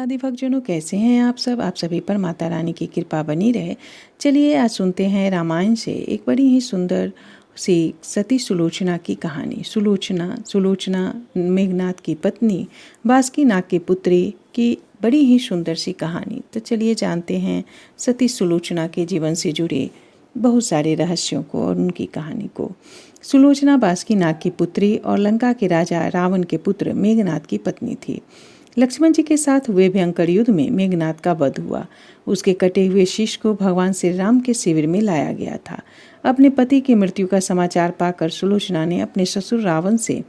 साथी भक्तजनों, कैसे हैं आप सब। आप सभी पर माता रानी की कृपा बनी रहे। चलिए आज सुनते हैं रामायण से एक बड़ी ही सुंदर सी सती सुलोचना की कहानी। सुलोचना मेघनाथ की पत्नी, बासुकीनाग की पुत्री की बड़ी ही सुंदर सी कहानी। तो चलिए जानते हैं सती सुलोचना के जीवन से जुड़े बहुत सारे रहस्यों को और उनकी कहानी को। सुलोचना बासुकीनाग की पुत्री और लंका के राजा रावण के पुत्र मेघनाथ की पत्नी थी। लक्ष्मण जी के साथ हुए भयंकर युद्ध में मेघनाथ का वध हुआ। उसके कटे हुए शीश को भगवान श्री राम के शिविर में लाया गया था। अपने पति की मृत्यु का समाचार पाकर सुलोचना ने अपने ससुर रावण से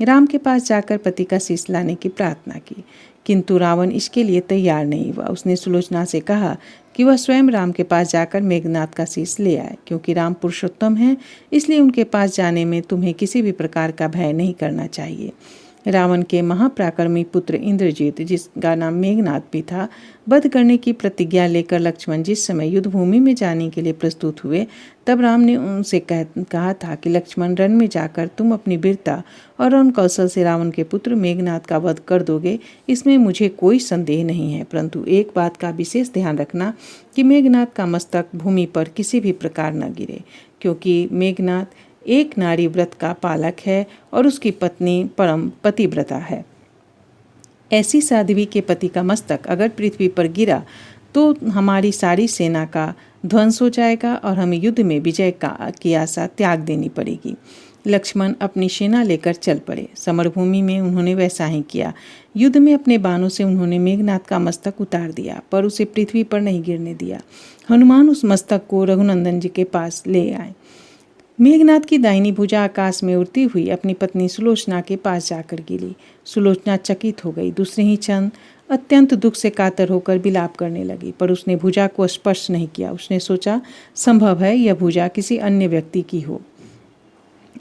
राम के पास जाकर पति का शीश लाने की प्रार्थना की, किंतु रावण इसके लिए तैयार नहीं हुआ। उसने सुलोचना से कहा कि वह स्वयं राम के पास जाकर मेघनाथ का शीश ले आए, क्योंकि राम पुरुषोत्तम हैं, इसलिए उनके पास जाने में तुम्हें किसी भी प्रकार का भय नहीं करना चाहिए। रावण के महापराक्रमी पुत्र इंद्रजीत, जिसका नाम मेघनाथ भी था, वध करने की प्रतिज्ञा लेकर लक्ष्मण जिस समय युद्ध भूमि में जाने के लिए प्रस्तुत हुए, तब राम ने उनसे कहा था कि लक्ष्मण, रण में जाकर तुम अपनी वीरता और रण कौशल से रावण के पुत्र मेघनाथ का वध कर दोगे, इसमें मुझे कोई संदेह नहीं है। परंतु एक बात का विशेष ध्यान रखना कि मेघनाथ का मस्तक भूमि पर किसी भी प्रकार न गिरे, क्योंकि मेघनाथ एक नारी व्रत का पालक है और उसकी पत्नी परम पतिव्रता है। ऐसी साध्वी के पति का मस्तक अगर पृथ्वी पर गिरा तो हमारी सारी सेना का ध्वंस हो जाएगा और हमें युद्ध में विजय की आशा त्याग देनी पड़ेगी। लक्ष्मण अपनी सेना लेकर चल पड़े। समरभूमि में उन्होंने वैसा ही किया। युद्ध में अपने बाणों से उन्होंने मेघनाथ का मस्तक उतार दिया, पर उसे पृथ्वी पर नहीं गिरने दिया। हनुमान उस मस्तक को रघुनंदन जी के पास ले आए। मेघनाथ की दाहिनी भुजा आकाश में उड़ती हुई अपनी पत्नी सुलोचना के पास जाकर गिरी। सुलोचना चकित हो गई। दूसरे ही क्षण अत्यंत दुख से कातर होकर विलाप करने लगी, पर उसने भुजा को स्पर्श नहीं किया। उसने सोचा, संभव है यह भुजा किसी अन्य व्यक्ति की हो।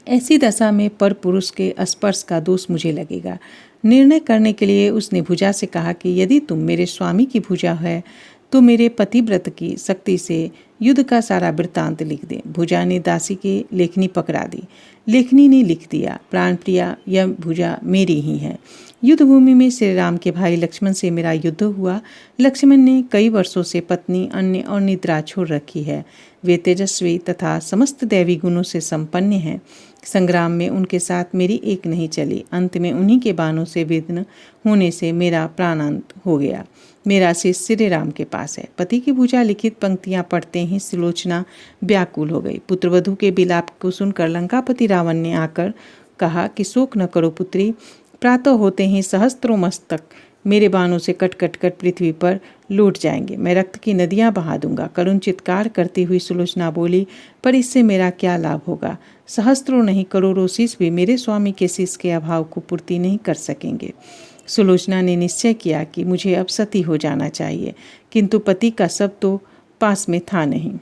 ऐसी दशा में पर पुरुष के स्पर्श का दोष मुझे लगेगा। निर्णय करने के लिए उसने भुजा से कहा कि यदि तुम मेरे स्वामी की भुजा है तो मेरे पतिव्रत की शक्ति से युद्ध का सारा वृत्तांत लिख दे। भुजा ने दासी की लेखनी पकड़ा दी। लेखनी ने लिख दिया, प्राण प्रिया, यह भुजा मेरी ही है। युद्ध भूमि में श्री राम के भाई लक्ष्मण से मेरा युद्ध हुआ। लक्ष्मण ने कई वर्षों से पत्नी, अन्य और निद्रा छोड़ रखी है। वे तेजस्वी तथा समस्त दैवी गुणों से संपन्न हैं। संग्राम में उनके साथ मेरी एक नहीं चली। अंत में उन्हीं के बाणों से विघ्न होने से मेरा प्राणांत हो गया। मेरा शीश श्री राम के पास है। पति की भुजा लिखित पंक्तियां पढ़ते ही सुलोचना व्याकुल हो गई। पुत्रवधू के विलाप को सुनकर लंकापति रावण ने आकर कहा कि शोक न करो पुत्री, प्रातः होते ही सहस्त्रों मस्तक मेरे बाणों से कट कट कर पृथ्वी पर लौट जाएंगे। मैं रक्त की नदियां बहा दूंगा। करुण चित्कार करती हुई सुलोचना बोली, पर इससे मेरा क्या लाभ होगा। सहस्त्रों नहीं करोड़ों शीश भी मेरे स्वामी के शीश के अभाव को पूर्ति नहीं कर सकेंगे। सुलोचना ने निश्चय किया कि मुझे अब सती हो जाना चाहिए, किंतु पति का सब तो पास में था नहीं।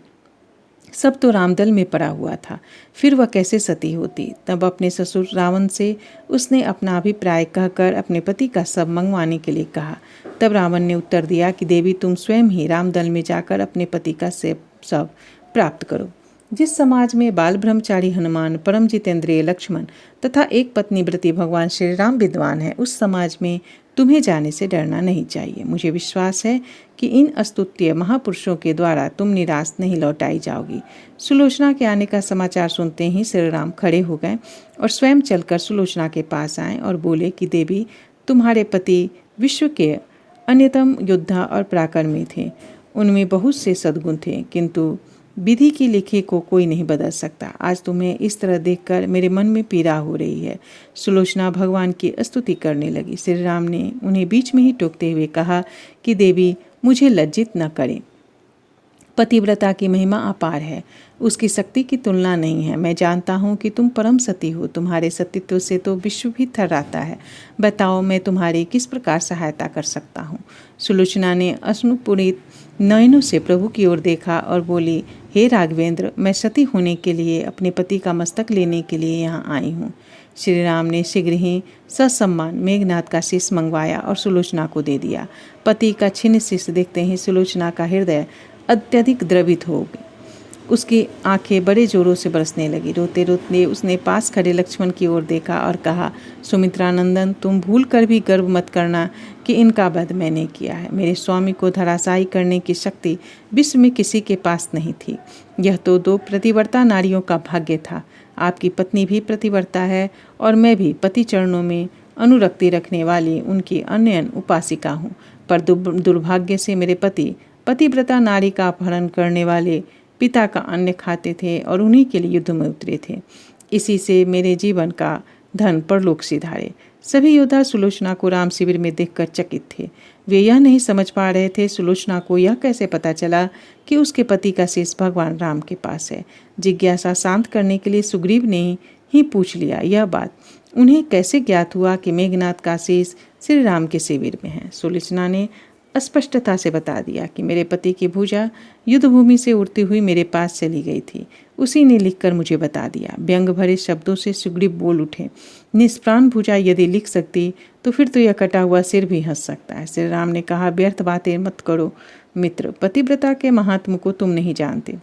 सब तो रामदल में पड़ा हुआ था, फिर वह कैसे सती होती। तब अपने ससुर रावण से उसने अपना अभिप्राय कहकर अपने पति का शव मंगवाने के लिए कहा। तब रावण ने उत्तर दिया कि देवी, तुम स्वयं ही रामदल में जाकर अपने पति का शव प्राप्त करो। जिस समाज में बाल ब्रह्मचारी हनुमान, परम जितेंद्रिय लक्ष्मण तथा एक पत्नी व्रती भगवान श्री राम विद्वान है, उस समाज में तुम्हें जाने से डरना नहीं चाहिए। मुझे विश्वास है कि इन अस्तुत्य महापुरुषों के द्वारा तुम निराश नहीं लौटाई जाओगी। सुलोचना के आने का समाचार सुनते ही श्री राम खड़े हो गए और स्वयं चलकर सुलोचना के पास आए और बोले कि देवी, तुम्हारे पति विश्व के अन्यतम योद्धा और पराक्रमी थे। उनमें बहुत से सद्गुण थे, किंतु विधि की लिखी को कोई नहीं बदल सकता। आज तुम्हें इस तरह देखकर मेरे मन में पीड़ा हो रही है। सुलोचना भगवान की स्तुति करने लगी। श्री राम ने उन्हें बीच में ही टोकते हुए कहा कि देवी, मुझे लज्जित न करें। पतिव्रता की महिमा अपार है, उसकी शक्ति की तुलना नहीं है। मैं जानता हूँ कि तुम परम सती हो। तुम्हारे सतीत्व से तो विश्व भी थर्राता है। बताओ, मैं तुम्हारी किस प्रकार सहायता कर सकता हूँ। सुलोचना ने अश्रुपूरित नयनों से प्रभु की ओर देखा और बोली, हे राघवेंद्र, मैं सती होने के लिए अपने पति का मस्तक लेने के लिए यहाँ आई हूँ। श्री राम ने शीघ्र ही ससम्मान मेघनाथ का शीश मंगवाया और सुलोचना को दे दिया। पति का छिन्न शीश देखते ही सुलोचना का हृदय अत्यधिक द्रवित हो गया। उसकी आंखें बड़े जोरों से बरसने लगी। रोते रोते उसने पास खड़े लक्ष्मण की ओर देखा और कहा, सुमित्रानंदन, तुम भूल कर भी गर्व मत करना कि इनका वध मैंने किया है। मेरे स्वामी को धराशायी करने की शक्ति विश्व में किसी के पास नहीं थी। यह तो 2 प्रतिव्रता नारियों का भाग्य था। आपकी पत्नी भी प्रतिव्रता है और मैं भी पति चरणों में अनुरक्ति रखने वाली उनकी अन्य उपासिका हूँ। पर दुर्भाग्य से मेरे पति पतिव्रता नारी का अपहरण करने वाले पिता का अन्न खाते थे और उन्हीं के लिए युद्ध में उतरे थे। इसी से मेरे जीवन का धन परलोक सिधारे। सभी योद्धा सुलोचना को राम शिविर में देखकर चकित थे। वे यह नहीं समझ पा रहे थे सुलोचना को यह कैसे पता चला कि उसके पति का शेष भगवान राम के पास है। जिज्ञासा शांत करने के लिए सुग्रीव ने ही पूछ लिया, यह बात उन्हें कैसे ज्ञात हुआ कि मेघनाथ का शेष श्री राम के शिविर में है। सुलोचना ने स्पष्टता से बता दिया कि मेरे पति की भुजा युद्धभूमि से उड़ती हुई मेरे पास चली गई थी। उसी ने लिखकर मुझे बता दिया। व्यंग भरे शब्दों से सुग्रीव बोल उठे, निष्प्राण भुजा यदि लिख सकती तो फिर तो यह कटा हुआ सिर भी हंस सकता है। श्री राम ने कहा, व्यर्थ बातें मत करो मित्र, पतिव्रता के महात्म को तुम नहीं जानते।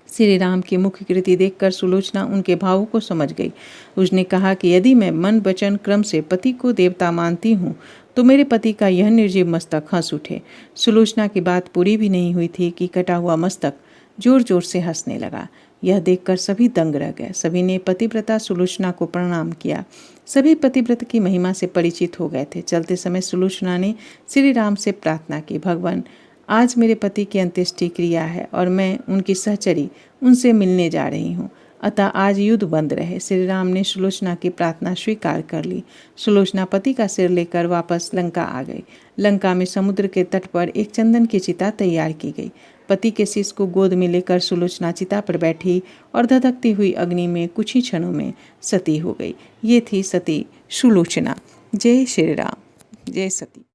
श्री राम की मुख्य कृति देखकर सुलोचना उनके भावों को समझ गई। उसने कहा कि यदि मैं मन वचन क्रम से पति को देवता मानती हूँ तो मेरे पति का यह निर्जीव मस्तक हंस उठे। सुलोचना की बात पूरी भी नहीं हुई थी कि कटा हुआ मस्तक जोर जोर से हंसने लगा। यह देखकर सभी दंग रह गए। सभी ने पतिव्रता सुलोचना को प्रणाम किया। सभी पतिव्रत की महिमा से परिचित हो गए थे। चलते समय सुलोचना ने श्री राम से प्रार्थना की, भगवान, आज मेरे पति की अंत्येष्टि क्रिया है और मैं उनकी सहचरी उनसे मिलने जा रही हूँ, अतः आज युद्ध बंद रहे। श्री राम ने सुलोचना की प्रार्थना स्वीकार कर ली। सुलोचना पति का सिर लेकर वापस लंका आ गई। लंका में समुद्र के तट पर एक चंदन की चिता तैयार की गई। पति के शीश को गोद में लेकर सुलोचना चिता पर बैठी और धधकती हुई अग्नि में कुछ ही क्षणों में सती हो गई। ये थी सती सुलोचना। जय श्री राम, जय सती।